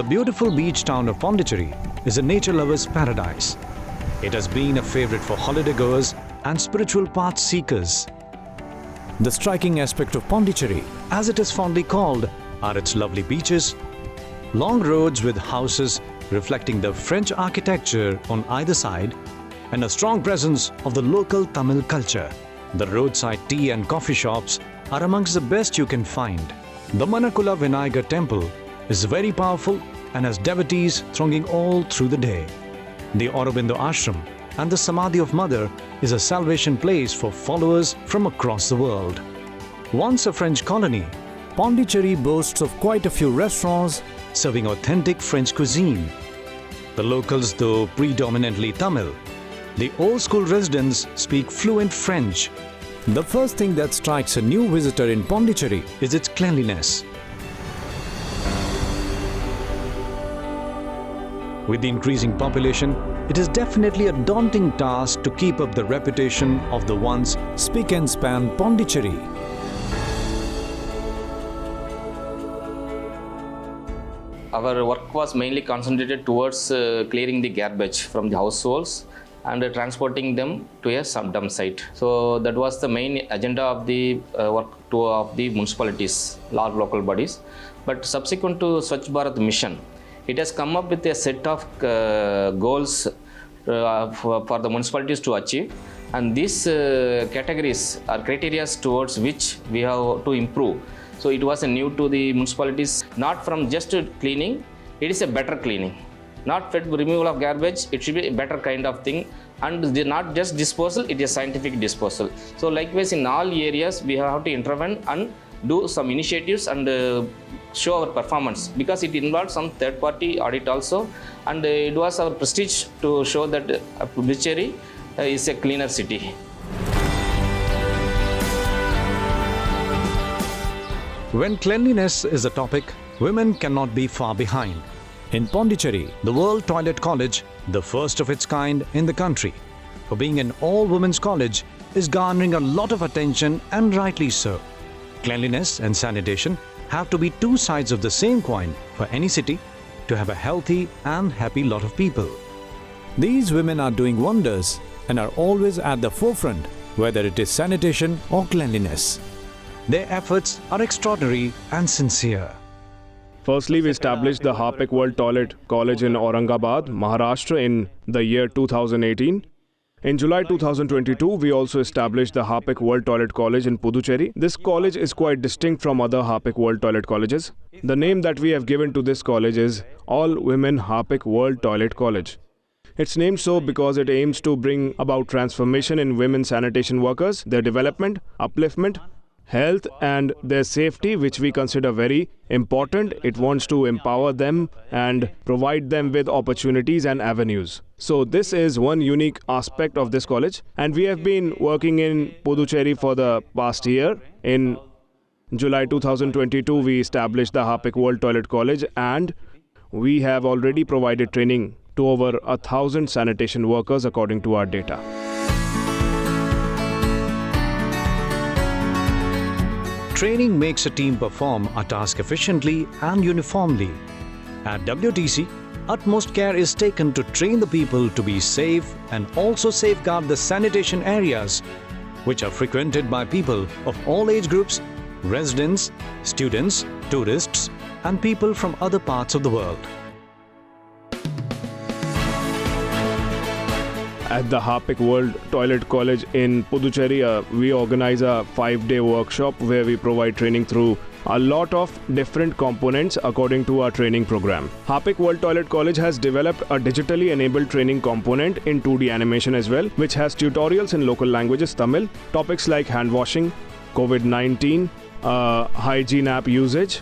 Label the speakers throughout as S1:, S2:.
S1: The beautiful beach town of Pondicherry is a nature lover's paradise. It has been a favorite for holiday goers and spiritual path seekers. The striking aspect of Pondicherry, as it is fondly called, are its lovely beaches, long roads with houses reflecting the French architecture on either side, and a strong presence of the local Tamil culture. The roadside tea and coffee shops are amongst the best you can find. The Manakula Vinayagar temple is very powerful and has devotees thronging all through the day. The Aurobindo Ashram and the Samadhi of Mother is a salvation place for followers from across the world. Once a French colony, Pondicherry boasts of quite a few restaurants serving authentic French cuisine. The locals, though predominantly Tamil, the old school residents speak fluent French. The first thing that strikes a new visitor in Pondicherry is its cleanliness. With the increasing population, it is definitely a daunting task to keep up the reputation of the once spick and span Pondicherry.
S2: Our work was mainly concentrated towards clearing the garbage from the households and transporting them to a dump site. So that was the main agenda of the work of the municipalities, large local bodies. But subsequent to Swachh Bharat mission, it has come up with a set of goals for the municipalities to achieve, and these categories are criteria towards which we have to improve. So it was new to the municipalities, not from just cleaning, it is a better cleaning. Not removal of garbage, it should be a better kind of thing, and not just disposal, it is scientific disposal. So likewise in all areas we have to intervene and do some initiatives and show our performance, because it involves some third party audit also, and it was our prestige to show that Pondicherry is a cleaner city.
S1: When cleanliness is a topic, women cannot be far behind. In Pondicherry, the World Toilet College, the first of its kind in the country, for being an all-women's college, is garnering a lot of attention, and rightly so. Cleanliness and sanitation have to be two sides of the same coin for any city to have a healthy and happy lot of people. These women are doing wonders and are always at the forefront, whether it is sanitation or cleanliness. Their efforts are extraordinary and sincere.
S3: Firstly, we established the Harpic World Toilet College in Aurangabad, Maharashtra in the year 2018. In July 2022, we also established the Harpic World Toilet College in Puducherry. This college is quite distinct from other Harpic World Toilet Colleges. The name that we have given to this college is All Women Harpic World Toilet College. It's named so because it aims to bring about transformation in women sanitation workers, their development, upliftment, health and their safety, which we consider very important. It wants to empower them and provide them with opportunities and avenues. So this is one unique aspect of this college, and we have been working in Puducherry for the past year. In July 2022, we established the Harpic World Toilet College, and we have already provided training to over 1,000 sanitation workers according to our data.
S1: Training makes a team perform a task efficiently and uniformly. At WTC, utmost care is taken to train the people to be safe and also safeguard the sanitation areas, which are frequented by people of all age groups, residents, students, tourists, and people from other parts of the world.
S3: At the Harpic World Toilet College in Puducherry, we organize a 5-day workshop where we provide training through a lot of different components according to our training program. Harpic World Toilet College has developed a digitally enabled training component in 2D animation as well, which has tutorials in local languages, Tamil, topics like hand washing, COVID-19, hygiene app usage,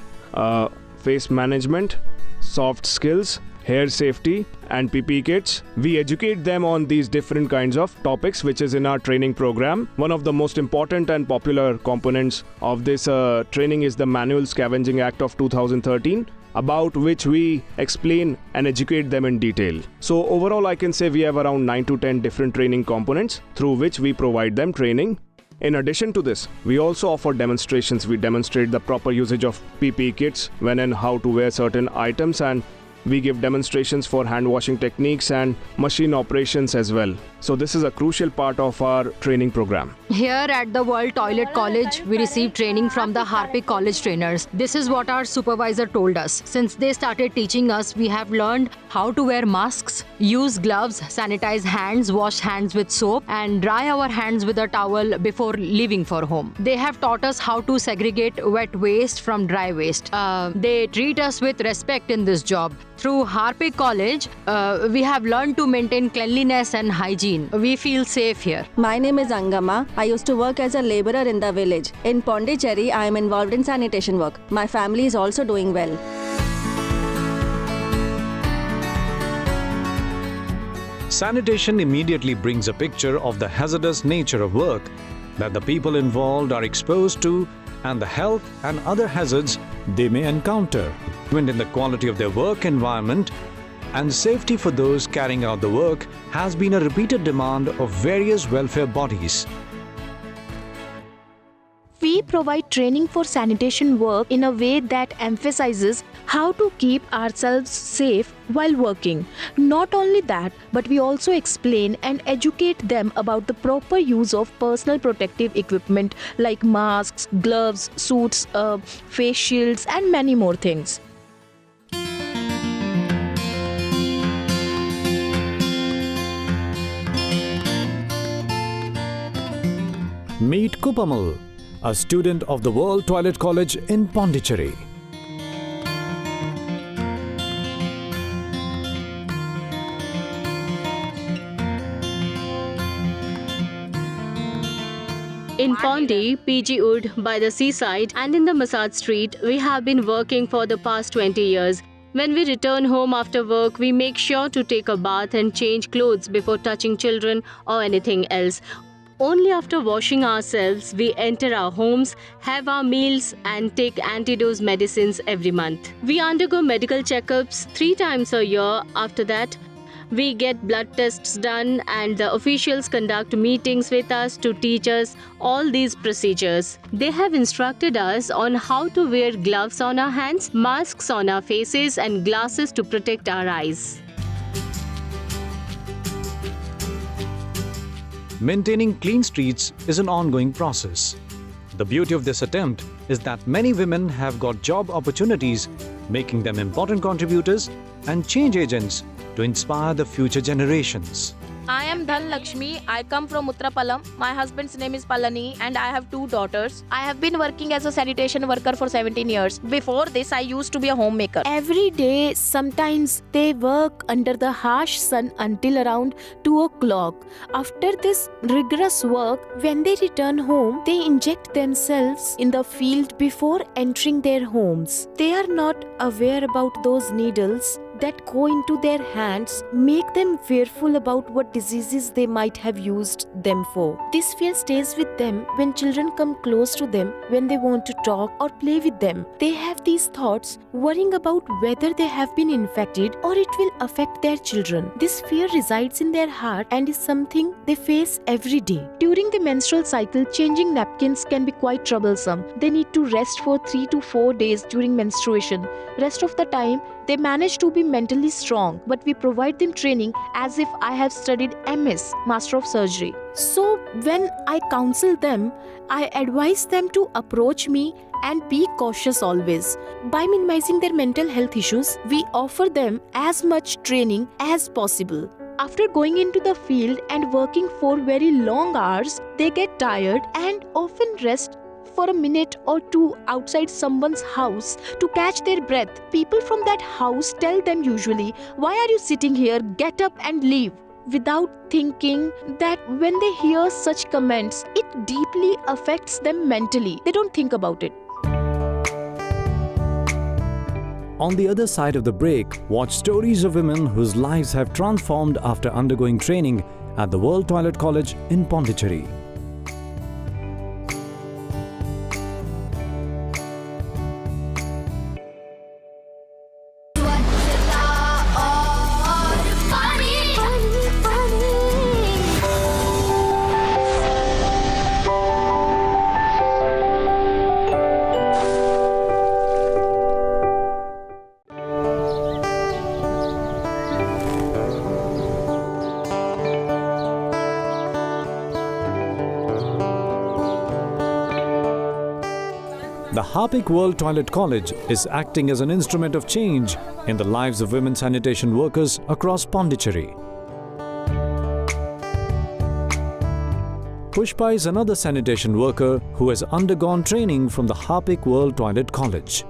S3: face management, soft skills, hair safety and PPE kits. We educate them on these different kinds of topics, which is in our training program. One of the most important and popular components of this training is the Manual Scavenging Act of 2013, about which we explain and educate them in detail. So overall, I can say we have around 9 to 10 different training components through which we provide them training. In addition to this, we also offer demonstrations. We demonstrate the proper usage of PPE kits, when and how to wear certain items, and We give demonstrations for hand washing techniques and machine operations as well. So this is a crucial part of our training program.
S4: Here at the World Toilet College, we receive training from the Harpic College trainers. This is what our supervisor told us. Since they started teaching us, we have learned how to wear masks, use gloves, sanitize hands, wash hands with soap, and dry our hands with a towel before leaving for home. They have taught us how to segregate wet waste from dry waste. They treat us with respect in this job. Through Harpic College, we have learned to maintain cleanliness and hygiene. We feel safe here.
S5: My name is Angama. I used to work as a laborer in the village. In Pondicherry, I am involved in sanitation work. My family is also doing well.
S1: Sanitation immediately brings a picture of the hazardous nature of work that the people involved are exposed to and the health and other hazards they may encounter. In the quality of their work environment and safety for those carrying out the work has been a repeated demand of various welfare bodies.
S6: We provide training for sanitation work in a way that emphasizes how to keep ourselves safe while working. Not only that, but we also explain and educate them about the proper use of personal protective equipment like masks, gloves, suits, face shields, and many more things.
S1: Meet Kupamal, a student of the World Toilet College in Pondicherry.
S7: In Pondi, PG Wood, by the seaside and in the massage street, we have been working for the past 20 years. When we return home after work, we make sure to take a bath and change clothes before touching children or anything else. Only after washing ourselves, we enter our homes, have our meals and take antidote medicines every month. We undergo medical checkups 3 times a year. After that, we get blood tests done and the officials conduct meetings with us to teach us all these procedures. They have instructed us on how to wear gloves on our hands, masks on our faces and glasses to protect our eyes.
S1: Maintaining clean streets is an ongoing process. The beauty of this attempt is that many women have got job opportunities, making them important contributors and change agents to inspire the future generations.
S8: I am Dhan Lakshmi. I come from Uttarapalam. My husband's name is Palani and I have 2 daughters. I have been working as a sanitation worker for 17 years. Before this, I used to be a homemaker.
S6: Every day, sometimes they work under the harsh sun until around 2 o'clock. After this rigorous work, when they return home, they inject themselves in the field before entering their homes. They are not aware about those needles that go into their hands, make them fearful about what diseases they might have used them for. This fear stays with them when children come close to them when they want to talk or play with them. They have these thoughts, worrying about whether they have been infected or it will affect their children. This fear resides in their heart and is something they face every day. During the menstrual cycle, changing napkins can be quite troublesome. They need to rest for 3 to 4 days during menstruation. Rest of the time, they manage to be mentally strong, but we provide them training as if I have studied MS, Master of Surgery. So when I counsel them, I advise them to approach me and be cautious always. By minimizing their mental health issues, we offer them as much training as possible. After going into the field and working for very long hours, they get tired and often rest for a minute or 2 outside someone's house to catch their breath. People from that house tell them usually, "Why are you sitting here? Get up and leave." Without thinking that when they hear such comments, it deeply affects them mentally. They don't think about it.
S1: On the other side of the break, watch stories of women whose lives have transformed after undergoing training at the World Toilet College in Pondicherry. The Harpic World Toilet College is acting as an instrument of change in the lives of women sanitation workers across Pondicherry. Pushpa is another sanitation worker who has undergone training from the Harpic World Toilet College.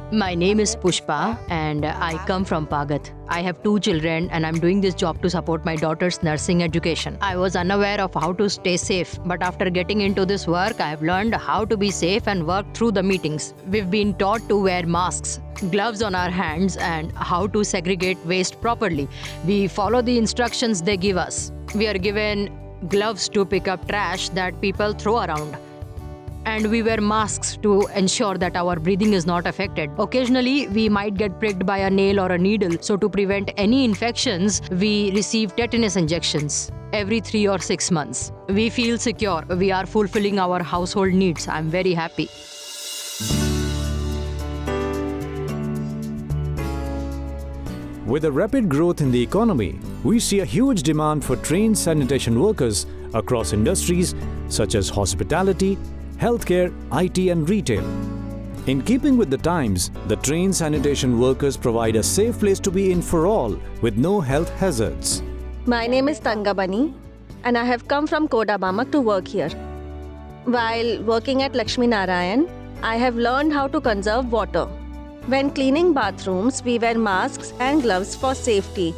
S4: My name is Pushpa and I come from Pagat. I have 2 children and I'm doing this job to support my daughter's nursing education. I was unaware of how to stay safe, but after getting into this work, I have learned how to be safe and work through the meetings. We've been taught to wear masks, gloves on our hands and how to segregate waste properly. We follow the instructions they give us. We are given gloves to pick up trash that people throw around. And we wear masks to ensure that our breathing is not affected. Occasionally, we might get pricked by a nail or a needle. So to prevent any infections, we receive tetanus injections every 3 or 6 months. We feel secure. We are fulfilling our household needs. I'm very happy.
S1: With a rapid growth in the economy, we see a huge demand for trained sanitation workers across industries such as hospitality, healthcare, IT and retail. In keeping with the times, the trained sanitation workers provide a safe place to be in for all with no health hazards.
S5: My name is Tangabani and I have come from Kodabamak to work here. While working at Lakshmi Narayan, I have learned how to conserve water. When cleaning bathrooms, we wear masks and gloves for safety.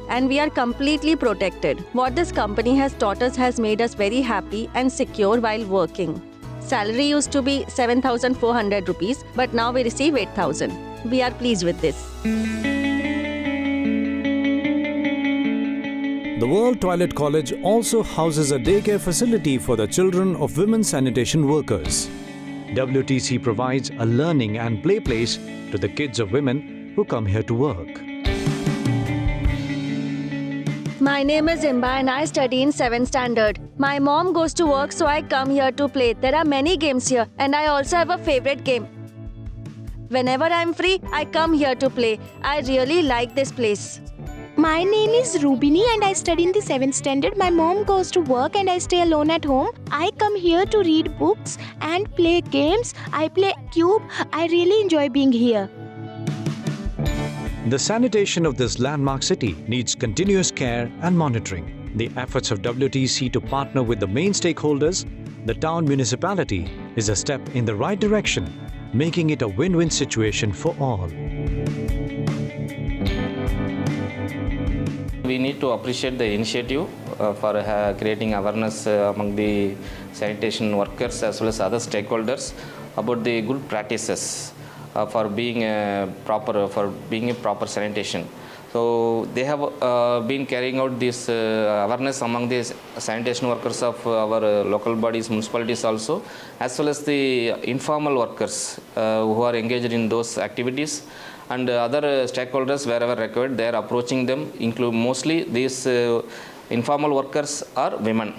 S5: And we are completely protected. What this company has taught us has made us very happy and secure while working. Salary used to be 7,400 rupees, but now we receive 8,000. We are pleased with this.
S1: The World Toilet College also houses a daycare facility for the children of women sanitation workers. WTC provides a learning and play place to the kids of women who come here to work.
S5: My name is Imba and I study in 7th standard. My mom goes to work, so I come here to play. There are many games here and I also have a favorite game. Whenever I'm free, I come here to play. I really like this place.
S6: My name is Rubini and I study in the 7th standard. My mom goes to work and I stay alone at home. I come here to read books and play games. I play cube. I really enjoy being here.
S1: The sanitation of this landmark city needs continuous care and monitoring. The efforts of WTC to partner with the main stakeholders, the town municipality, is a step in the right direction, making it a win-win situation for all.
S2: We need to appreciate the initiative for creating awareness among the sanitation workers as well as other stakeholders about the good practices for being a proper sanitation. So they have been carrying out this awareness among the sanitation workers of our local bodies, municipalities also, as well as the informal workers who are engaged in those activities, and other stakeholders wherever required. They are approaching them. Include mostly these informal workers are women.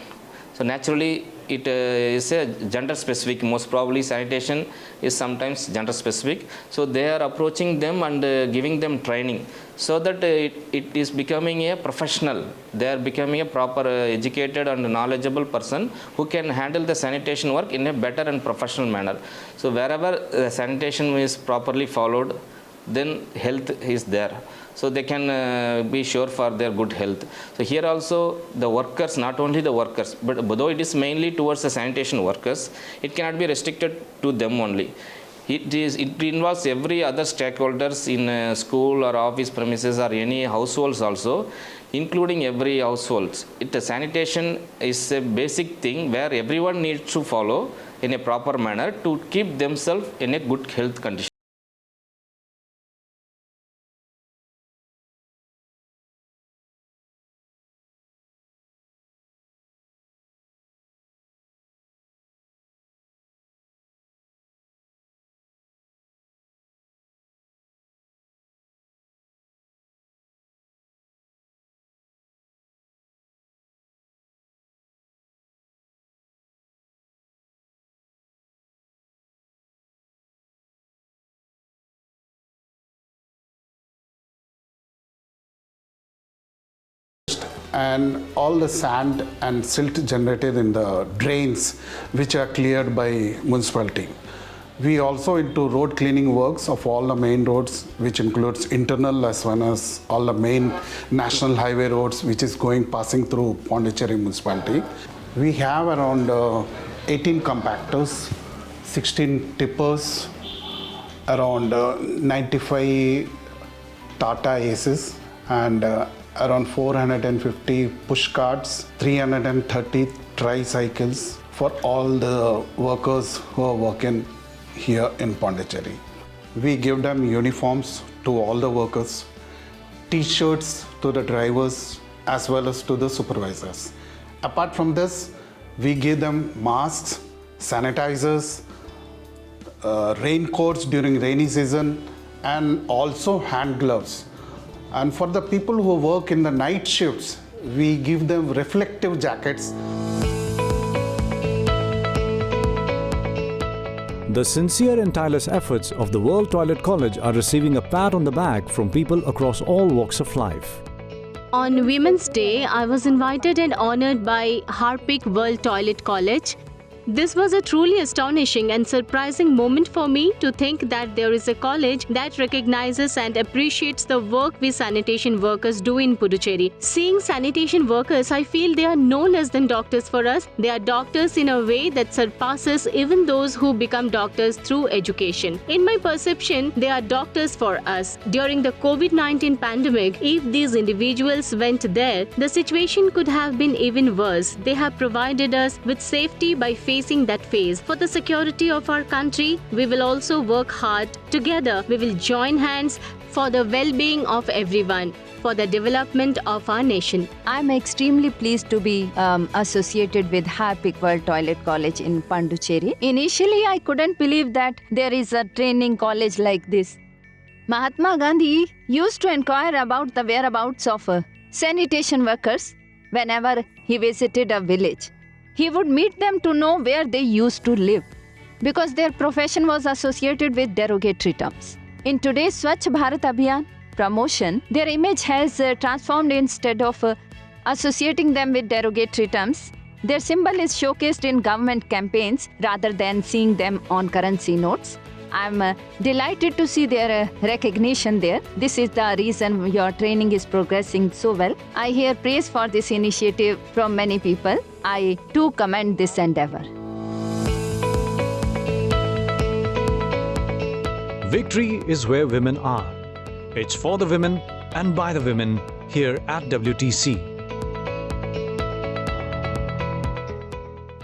S2: So naturally, it is a gender specific. Most probably sanitation is sometimes gender specific. So they are approaching them and giving them training so that it is becoming a professional. They are becoming a proper educated and knowledgeable person who can handle the sanitation work in a better and professional manner. So wherever sanitation is properly followed, then health is there. So they can be sure for their good health. So here also the workers, not only the workers, but though it is mainly towards the sanitation workers, it cannot be restricted to them only. It involves every other stakeholders in a school or office premises or any households also, including every household. Sanitation is a basic thing where everyone needs to follow in a proper manner to keep themselves in a good health condition.
S9: And all the sand and silt generated in the drains which are cleared by municipality. We also into road cleaning works of all the main roads, which includes internal as well as all the main national highway roads, which is passing through Pondicherry municipality. We have around 18 compactors, 16 tippers, around 95 Tata Aces, and around 450 push carts, 330 tricycles for all the workers who are working here in Pondicherry. We give them uniforms to all the workers, t-shirts to the drivers as well as to the supervisors. Apart from this, we give them masks, sanitizers, raincoats during rainy season, and also hand gloves. And for the people who work in the night shifts, we give them reflective jackets.
S1: The sincere and tireless efforts of the World Toilet College are receiving a pat on the back from people across all walks of life.
S7: On Women's Day, I was invited and honored by Harpic World Toilet College. This was a truly astonishing and surprising moment for me to think that there is a college that recognizes and appreciates the work we sanitation workers do in Puducherry. Seeing sanitation workers, I feel they are no less than doctors for us. They are doctors in a way that surpasses even those who become doctors through education. In my perception, they are doctors for us. During the COVID-19 pandemic, if these individuals went there, the situation could have been even worse. They have provided us with safety by facing that phase. For the security of our country, we will also work hard. Together, we will join hands for the well-being of everyone, for the development of our nation.
S10: I'm extremely pleased to be associated with Harpic World Toilet College in Pondicherry. Initially, I couldn't believe that there is a training college like this. Mahatma Gandhi used to inquire about the whereabouts of sanitation workers whenever he visited a village. He would meet them to know where they used to live, because their profession was associated with derogatory terms. In today's Swachh Bharat Abhiyan promotion, their image has transformed. Instead of associating them with derogatory terms, their symbol is showcased in government campaigns rather than seeing them on currency notes. I'm delighted to see their recognition there. This is the reason your training is progressing so well. I hear praise for this initiative from many people. I too commend this endeavor.
S1: Victory is where women are. It's for the women and by the women here at WTC.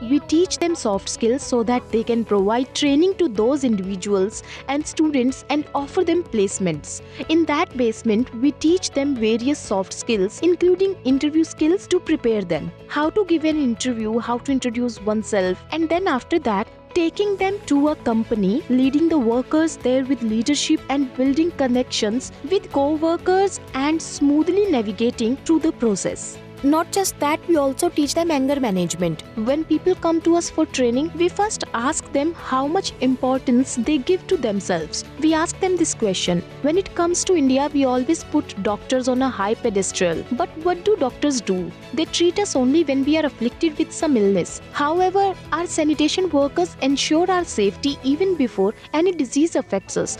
S6: We teach them soft skills so that they can provide training to those individuals and students and offer them placements. In that basement, we teach them various soft skills, including interview skills to prepare them, how to give an interview, how to introduce oneself, and then after that, taking them to a company, leading the workers there with leadership and building connections with co-workers and smoothly navigating through the process. Not just that, we also teach them anger management. When people come to us for training, we first ask them how much importance they give to themselves. We ask them this question. When it comes to India, we always put doctors on a high pedestal. But what do doctors do? They treat us only when we are afflicted with some illness. However, our sanitation workers ensure our safety even before any disease affects us.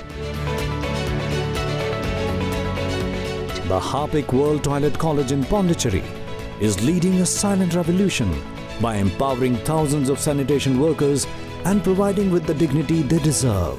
S1: The Harpic World Toilet College in Pondicherry is leading a silent revolution by empowering thousands of sanitation workers and providing with the dignity they deserve.